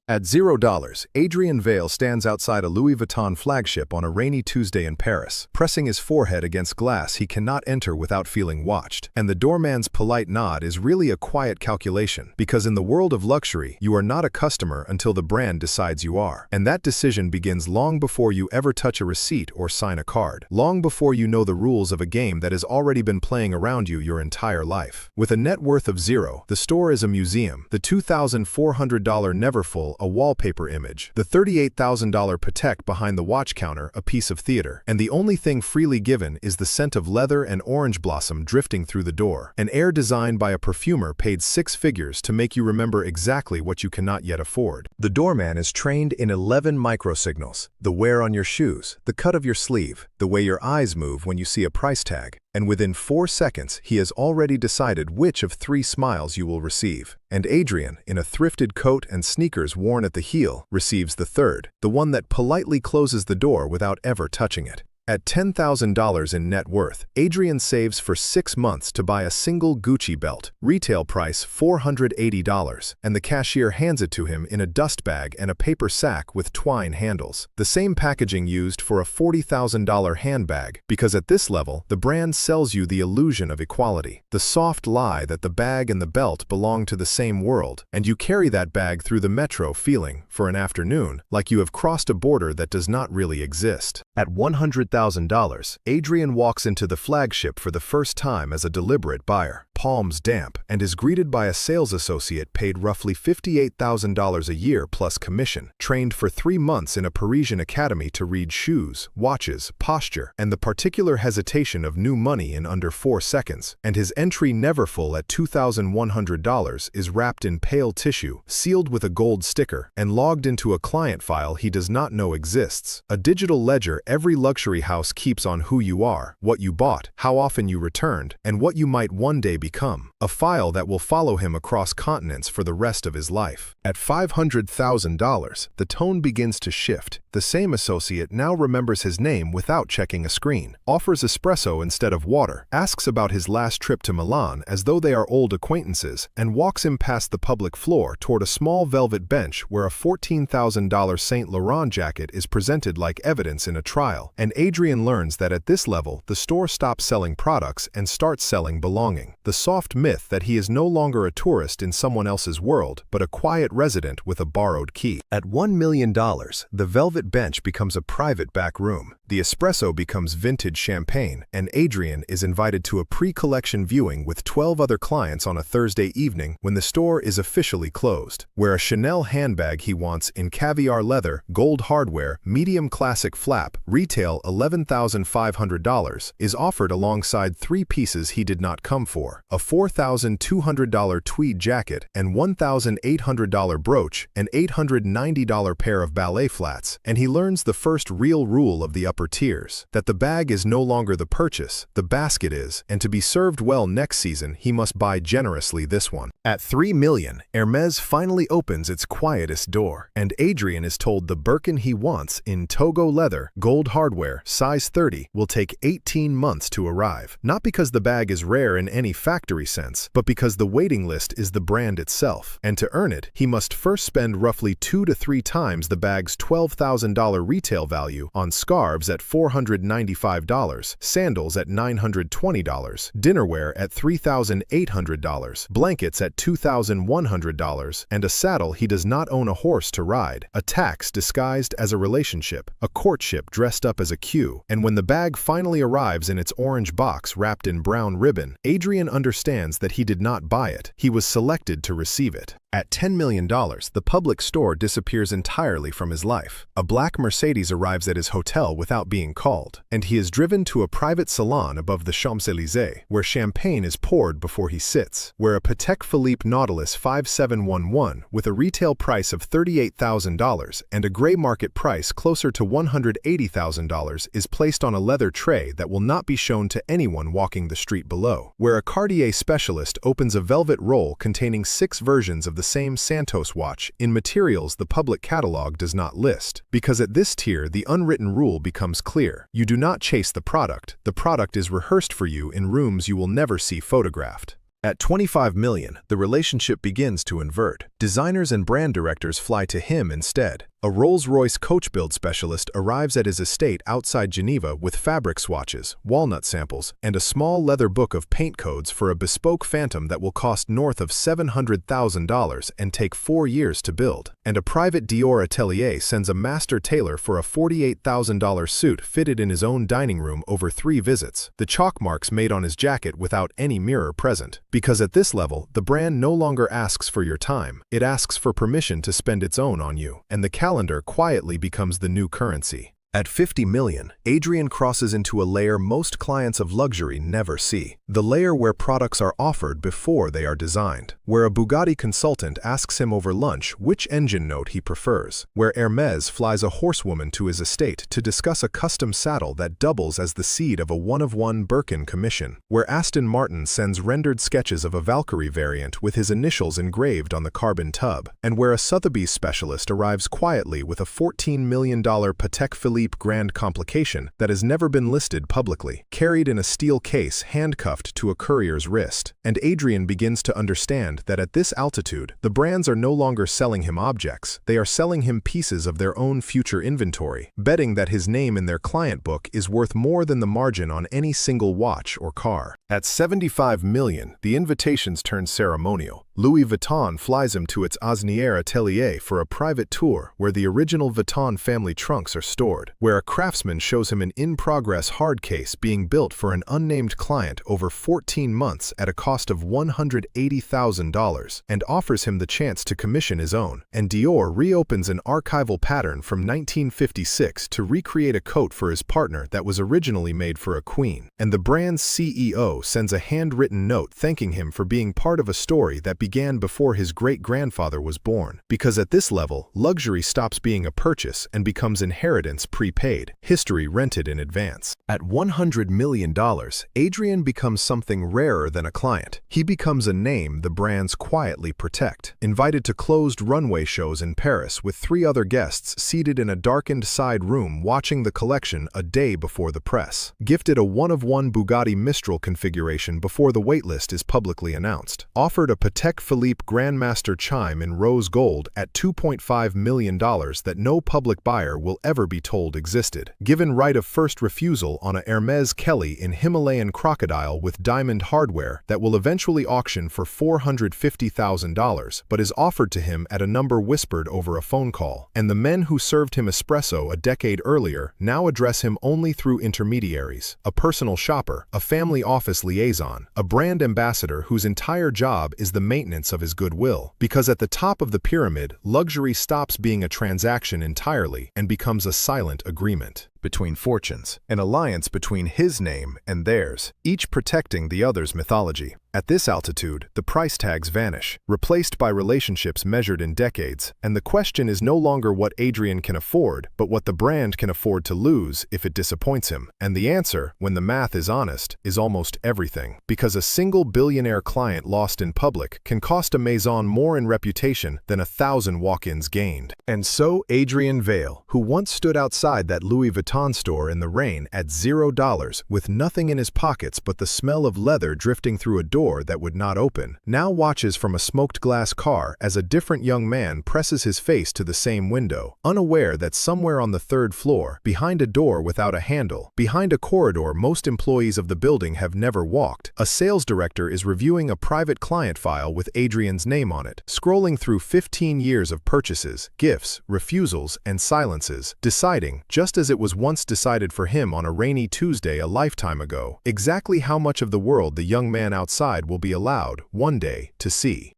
At $0, Adrian Vale stands outside a Louis Vuitton flagship on a rainy Tuesday in Paris, pressing his forehead against glass he cannot enter without feeling watched. And the doorman's polite nod is really a quiet calculation, because in the world of luxury, you are not a customer until the brand decides you are. And that decision begins long before you ever touch a receipt or sign a card, long before you know the rules of a game that has already been playing around you your entire life. With a net worth of zero, the store is a museum, the $2,400 Neverfull a wallpaper image, the $38,000 Patek behind the watch counter a piece of theater, and the only thing freely given is the scent of leather and orange blossom drifting through the door, an air designed by a perfumer paid 6 figures to make you remember exactly what you cannot yet afford. The doorman is trained in 11 microsignals: the wear on your shoes, the cut of your sleeve, the way your eyes move when you see a price tag, and within 4 seconds he has already decided which of 3 smiles you will receive. And Adrian, in a thrifted coat and sneakers worn at the heel, receives the third, the one that politely closes the door without ever touching it. At $10,000 in net worth, Adrian saves for 6 months to buy a single Gucci belt, retail price $480, and the cashier hands it to him in a dust bag and a paper sack with twine handles, the same packaging used for a $40,000 handbag, because at this level, the brand sells you the illusion of equality, the soft lie that the bag and the belt belong to the same world, and you carry that bag through the metro feeling, for an afternoon, like you have crossed a border that does not really exist. At $100,000, Adrian walks into the flagship for the first time as a deliberate buyer, palms damp, and is greeted by a sales associate paid roughly $58,000 a year plus commission, trained for 3 months in a Parisian academy to read shoes, watches, posture, and the particular hesitation of new money in under 4 seconds, and his entry Neverfull at $2,100 is wrapped in pale tissue, sealed with a gold sticker, and logged into a client file he does not know exists, a digital ledger every luxury house keeps on who you are, what you bought, how often you returned, and what you might one day become, a file that will follow him across continents for the rest of his life. At $500,000, the tone begins to shift. The same associate now remembers his name without checking a screen, offers espresso instead of water, asks about his last trip to Milan as though they are old acquaintances, and walks him past the public floor toward a small velvet bench where a $14,000 Saint Laurent jacket is presented like evidence in a trial, and Adrian learns that at this level, the store stops selling products and starts selling belonging. The soft myth that he is no longer a tourist in someone else's world, but a quiet resident with a borrowed key. At $1 million, the velvet bench becomes a private back room. The espresso becomes vintage champagne, and Adrian is invited to a pre-collection viewing with 12 other clients on a Thursday evening when the store is officially closed, where a Chanel handbag he wants in caviar leather, gold hardware, medium classic flap, retail $11,500, is offered alongside 3 pieces he did not come for: a $4,200 tweed jacket and $1,800 brooch, an $890 pair of ballet flats, and he learns the first real rule of the upper tiers, that the bag is no longer the purchase, the basket is, and to be served well next season he must buy generously this one. At $3 million, Hermès finally opens its quietest door, and Adrian is told the Birkin he wants in Togo leather, gold hardware, size 30, will take 18 months to arrive, not because the bag is rare in any factory sense, but because the waiting list is the brand itself, and to earn it, he must first spend roughly 2 to 3 times the bag's $12,000 retail value on scarves at $495, sandals at $920, dinnerware at $3,800, blankets at $2,100, and a saddle he does not own a horse to ride, a tax disguised as a relationship, a courtship dressed up as a queue, and when the bag finally arrives in its orange box wrapped in brown ribbon, Adrian understands that he did not buy it, he was selected to receive it. At $10 million, the public store disappears entirely from his life. A black Mercedes arrives at his hotel without being called, and he is driven to a private salon above the Champs-Élysées, where champagne is poured before he sits, where a Patek Philippe Nautilus 5711 with a retail price of $38,000 and a gray market price closer to $180,000 is placed on a leather tray that will not be shown to anyone walking the street below, where a Cartier specialist opens a velvet roll containing 6 versions of the same Santos watch in materials the public catalog does not list, because at this tier the unwritten rule becomes clear: you do not chase the product is rehearsed for you in rooms you will never see photographed. At $25 million, the relationship begins to invert. Designers and brand directors fly to him instead. A Rolls-Royce coach build specialist arrives at his estate outside Geneva with fabric swatches, walnut samples, and a small leather book of paint codes for a bespoke Phantom that will cost north of $700,000 and take 4 years to build. And a private Dior atelier sends a master tailor for a $48,000 suit fitted in his own dining room over 3 visits. The chalk marks made on his jacket without any mirror present. Because at this level, the brand no longer asks for your time. It asks for permission to spend its own on you, and the calendar quietly becomes the new currency. At $50 million, Adrian crosses into a layer most clients of luxury never see. The layer where products are offered before they are designed. Where a Bugatti consultant asks him over lunch which engine note he prefers. Where Hermès flies a horsewoman to his estate to discuss a custom saddle that doubles as the seed of a one-of-one Birkin commission. Where Aston Martin sends rendered sketches of a Valkyrie variant with his initials engraved on the carbon tub. And where a Sotheby's specialist arrives quietly with a $14 million Patek Philippe Grand Complication that has never been listed publicly, carried in a steel case handcuffed to a courier's wrist. And Adrian begins to understand that at this altitude, the brands are no longer selling him objects, they are selling him pieces of their own future inventory, betting that his name in their client book is worth more than the margin on any single watch or car. At $75 million, the invitations turn ceremonial. Louis Vuitton flies him to its Asnières atelier for a private tour where the original Vuitton family trunks are stored, where a craftsman shows him an in-progress hard case being built for an unnamed client over 14 months at a cost of $180,000 and offers him the chance to commission his own. And Dior reopens an archival pattern from 1956 to recreate a coat for his partner that was originally made for a queen. And the brand's CEO sends a handwritten note thanking him for being part of a story that began before his great-grandfather was born. Because at this level, luxury stops being a purchase and becomes inheritance prepaid, history rented in advance. At $100 million, Adrian becomes something rarer than a client. He becomes a name the brands quietly protect. Invited to closed runway shows in Paris with 3 other guests seated in a darkened side room watching the collection a day before the press. Gifted a one-of-one Bugatti Mistral configuration before the waitlist is publicly announced. Offered a Patek Philippe Grandmaster Chime in rose gold at $2.5 million that no public buyer will ever be told existed. Given right of first refusal on a Hermès Kelly in Himalayan crocodile with diamond hardware that will eventually auction for $450,000 but is offered to him at a number whispered over a phone call. And the men who served him espresso a decade earlier now address him only through intermediaries, a personal shopper, a family office liaison, a brand ambassador whose entire job is the maintenance of his goodwill. Because at the top of the pyramid, luxury stops being a transaction entirely and becomes a silent agreement between fortunes, an alliance between his name and theirs, each protecting the other's mythology. At this altitude, the price tags vanish, replaced by relationships measured in decades, and the question is no longer what Adrian can afford, but what the brand can afford to lose if it disappoints him. And the answer, when the math is honest, is almost everything. Because a single billionaire client lost in public can cost a maison more in reputation than 1,000 walk-ins gained. And so Adrian Vale, who once stood outside that Louis Vuitton store in the rain at $0 with nothing in his pockets but the smell of leather drifting through a door that would not open, now watches from a smoked glass car as a different young man presses his face to the same window, unaware that somewhere on the 3rd floor, behind a door without a handle, behind a corridor most employees of the building have never walked, a sales director is reviewing a private client file with Adrian's name on it, scrolling through 15 years of purchases, gifts, refusals, and silences, deciding, just as it was once decided for him on a rainy Tuesday a lifetime ago, exactly how much of the world the young man outside will be allowed, one day, to see.